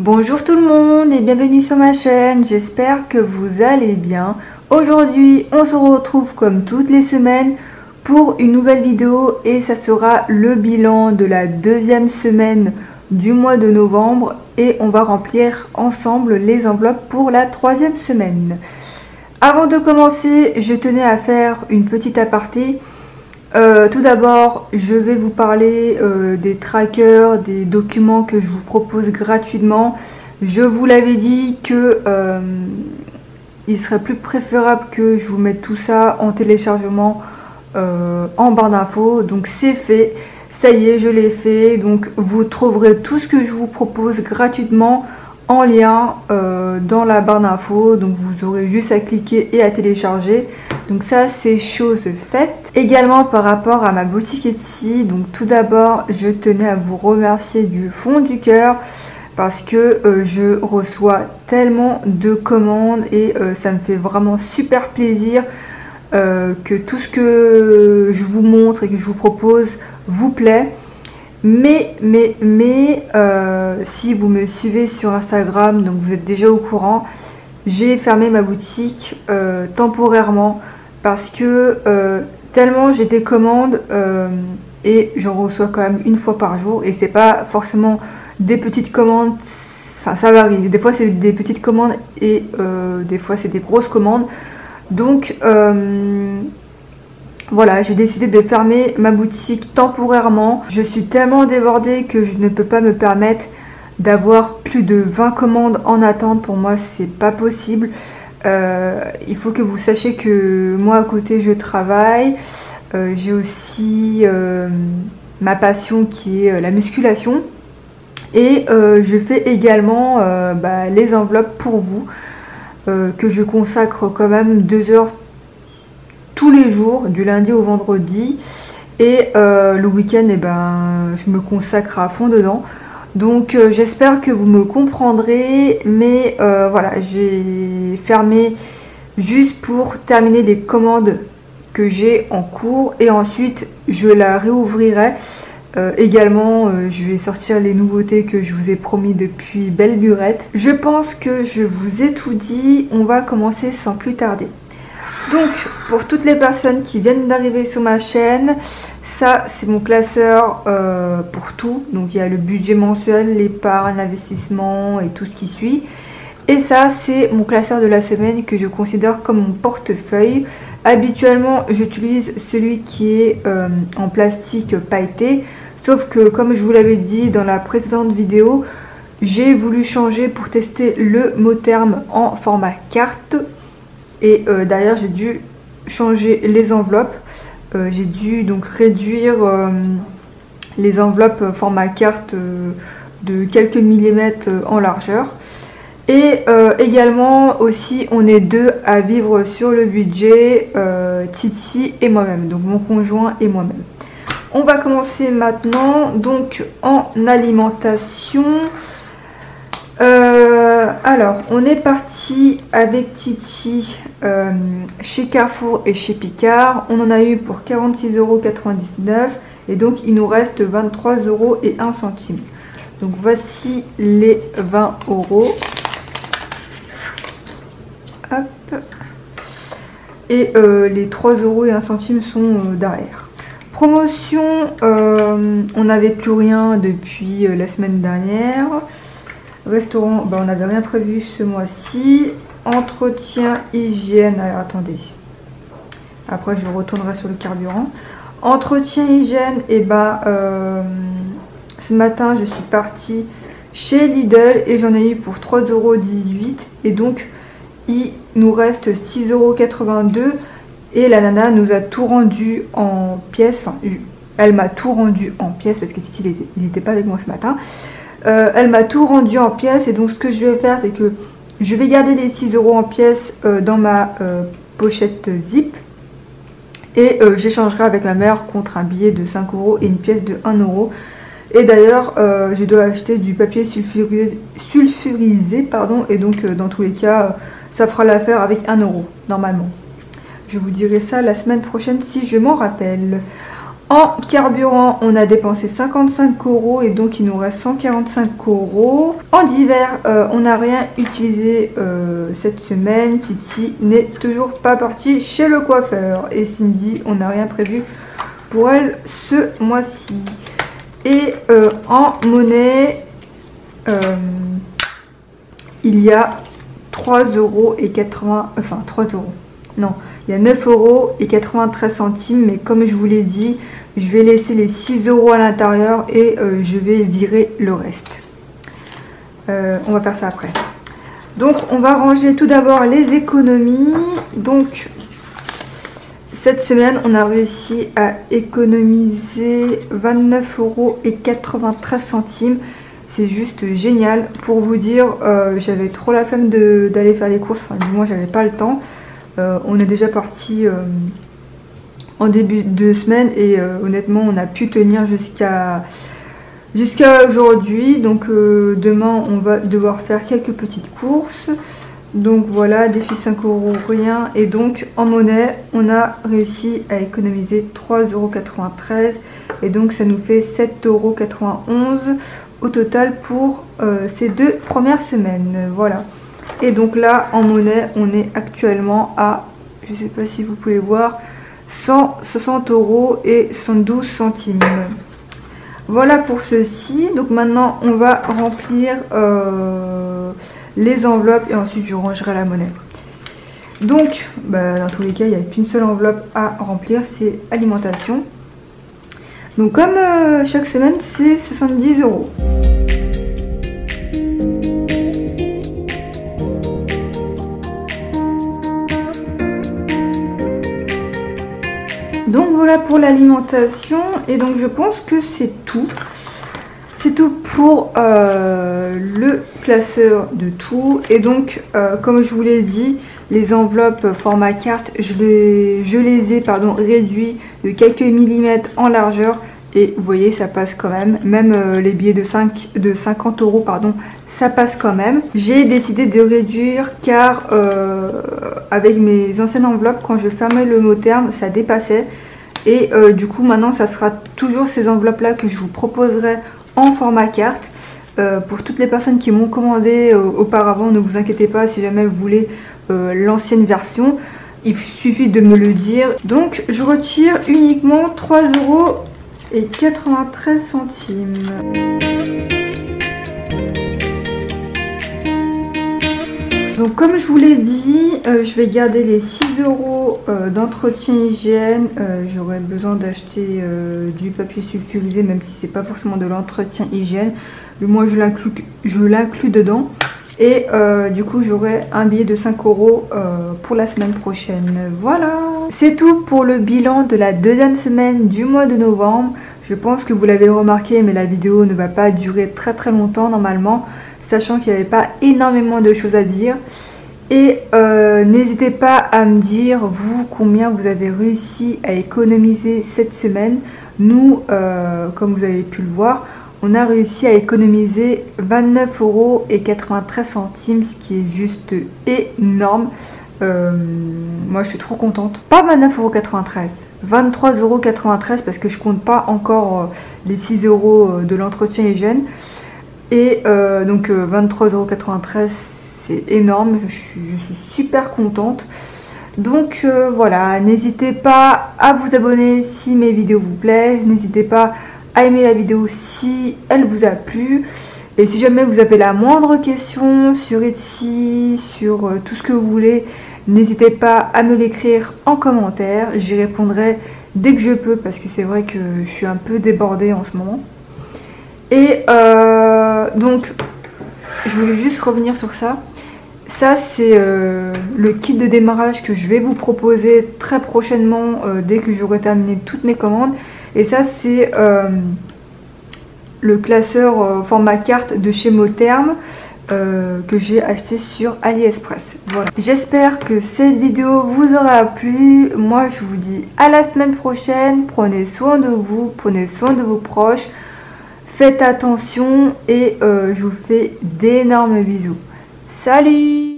Bonjour tout le monde et bienvenue sur ma chaîne, j'espère que vous allez bien. Aujourd'hui on se retrouve comme toutes les semaines pour une nouvelle vidéo et ça sera le bilan de la deuxième semaine du mois de novembre et on va remplir ensemble les enveloppes pour la troisième semaine. Avant de commencer, je tenais à faire une petite aparté. Tout d'abord, je vais vous parler des trackers, des documents que je vous propose gratuitement. Je vous l'avais dit que il serait plus préférable que je vous mette tout ça en téléchargement en barre d'infos. Donc c'est fait, ça y est, je l'ai fait. Donc vous trouverez tout ce que je vous propose gratuitement en lien dans la barre d'infos. Donc vous aurez juste à cliquer et à télécharger. Donc ça c'est chose faite. Également par rapport à ma boutique Etsy, donc tout d'abord je tenais à vous remercier du fond du cœur parce que je reçois tellement de commandes et ça me fait vraiment super plaisir que tout ce que je vous montre et que je vous propose vous plaît. Mais si vous me suivez sur Instagram, donc vous êtes déjà au courant, j'ai fermé ma boutique temporairement parce que tellement j'ai des commandes et j'en reçois quand même une fois par jour et c'est pas forcément des petites commandes, enfin ça varie, des fois c'est des petites commandes et des fois c'est des grosses commandes. Donc voilà, j'ai décidé de fermer ma boutique temporairement. Je suis tellement débordée que je ne peux pas me permettre d'avoir plus de 20 commandes en attente. Pour moi c'est pas possible. Il faut que vous sachiez que moi à côté je travaille, j'ai aussi ma passion qui est la musculation et je fais également les enveloppes pour vous que je consacre quand même 2 heures tous les jours du lundi au vendredi et le week-end je me consacre à fond dedans. Donc j'espère que vous me comprendrez, mais voilà, j'ai fermé juste pour terminer les commandes que j'ai en cours et ensuite je la réouvrirai. Également je vais sortir les nouveautés que je vous ai promis depuis belle lurette. Je pense que je vous ai tout dit, on va commencer sans plus tarder. Donc pour toutes les personnes qui viennent d'arriver sur ma chaîne, ça c'est mon classeur pour tout. Donc il y a le budget mensuel, l'épargne, l'investissement et tout ce qui suit. Et ça c'est mon classeur de la semaine que je considère comme mon portefeuille. Habituellement j'utilise celui qui est en plastique pailleté. Sauf que comme je vous l'avais dit dans la précédente vidéo, j'ai voulu changer pour tester le Motherm en format carte. Et derrière j'ai dû changer les enveloppes. J'ai dû donc réduire les enveloppes format carte de quelques millimètres en largeur. Et également aussi on est deux à vivre sur le budget, Titi et moi-même, donc mon conjoint et moi-même. On va commencer maintenant donc en alimentation. Alors on est parti avec Titi chez Carrefour et chez Picard. On en a eu pour 46,99 € et donc il nous reste 23,01 €. Donc voici les 20 €. Hop. Et les 3,01 € sont derrière. Promotion, on n'avait plus rien depuis la semaine dernière. Restaurant, on n'avait rien prévu ce mois-ci. Entretien, hygiène, alors attendez. Après je retournerai sur le carburant. Entretien, hygiène, et ce matin je suis partie chez Lidl et j'en ai eu pour 3,18 € et donc il nous reste 6,82 € et la nana nous a tout rendu en pièces. Enfin, elle m'a tout rendu en pièces parce que Titi il n'était pas avec moi ce matin. Elle m'a tout rendu en pièces et donc ce que je vais faire c'est que je vais garder les 6 € en pièces dans ma pochette zip et j'échangerai avec ma mère contre un billet de 5 € et une pièce de 1 €. Et d'ailleurs je dois acheter du papier sulfurisé pardon, et donc dans tous les cas ça fera l'affaire avec 1 € normalement. Je vous dirai ça la semaine prochaine si je m'en rappelle. En carburant, on a dépensé 55 € et donc il nous reste 145 €. En divers, on n'a rien utilisé cette semaine. Titi n'est toujours pas partie chez le coiffeur. Et Cindy, on n'a rien prévu pour elle ce mois-ci. Et en monnaie, il y a 3,80 €, enfin 3 €. Non, il y a 9,93 €, mais comme je vous l'ai dit, je vais laisser les 6 € à l'intérieur et je vais virer le reste. On va faire ça après. Donc on va ranger tout d'abord les économies. Donc cette semaine, on a réussi à économiser 29,93 €. C'est juste génial. Pour vous dire, j'avais trop la flemme d'aller faire des courses. Enfin, du moins, j'avais pas le temps. On est déjà parti en début de semaine et honnêtement, on a pu tenir jusqu'à aujourd'hui. Donc demain, on va devoir faire quelques petites courses. Donc voilà, défi 5 € rien. Et donc en monnaie, on a réussi à économiser 3,93 € et donc ça nous fait 7,91 € au total pour ces 2 premières semaines. Voilà. Et donc là, en monnaie, on est actuellement à, je sais pas si vous pouvez voir, 160 € et 112 centimes. Voilà pour ceci. Donc maintenant, on va remplir les enveloppes et ensuite je rangerai la monnaie. Donc, dans tous les cas, il n'y a qu'une seule enveloppe à remplir, c'est alimentation. Donc comme chaque semaine, c'est 70 €. Donc voilà pour l'alimentation et donc je pense que c'est tout. C'est tout pour le classeur de tout. Et donc comme je vous l'ai dit, les enveloppes format carte, je les ai réduit de quelques millimètres en largeur. Et vous voyez, ça passe quand même. Même les billets de 50 €, ça passe quand même. J'ai décidé de réduire car avec mes anciennes enveloppes, quand je fermais le mot terme, ça dépassait. Et du coup, maintenant, ça sera toujours ces enveloppes-là que je vous proposerai en format carte. Pour toutes les personnes qui m'ont commandé auparavant, ne vous inquiétez pas si jamais vous voulez l'ancienne version. Il suffit de me le dire. Donc, je retire uniquement 3,93 €. Donc comme je vous l'ai dit, je vais garder les 6 € d'entretien hygiène. J'aurais besoin d'acheter du papier sulfurisé, même si c'est pas forcément de l'entretien hygiène. Moi je l'inclus dedans. Et du coup j'aurai un billet de 5 € pour la semaine prochaine. Voilà. C'est tout pour le bilan de la deuxième semaine du mois de novembre. Je pense que vous l'avez remarqué, mais la vidéo ne va pas durer très longtemps normalement, sachant qu'il n'y avait pas énormément de choses à dire. Et n'hésitez pas à me dire, vous, combien vous avez réussi à économiser cette semaine. Nous, comme vous avez pu le voir, on a réussi à économiser 29,93 €, ce qui est juste énorme. Moi, je suis trop contente. Pas 29,93 €, 23,93 € parce que je compte pas encore les 6 € de l'entretien hygiène. Et donc 23,93 €, c'est énorme, je suis super contente. Donc voilà, n'hésitez pas à vous abonner si mes vidéos vous plaisent, n'hésitez pas à aimer la vidéo si elle vous a plu. Et si jamais vous avez la moindre question sur Etsy, sur tout ce que vous voulez, n'hésitez pas à me l'écrire en commentaire, j'y répondrai dès que je peux parce que c'est vrai que je suis un peu débordée en ce moment. Et donc, je voulais juste revenir sur ça. Ça, c'est le kit de démarrage que je vais vous proposer très prochainement dès que j'aurai terminé toutes mes commandes. Et ça, c'est le classeur format carte de chez Motherm que j'ai acheté sur AliExpress. Voilà. J'espère que cette vidéo vous aura plu. Moi, je vous dis à la semaine prochaine. Prenez soin de vous, prenez soin de vos proches. Faites attention et je vous fais d'énormes bisous. Salut!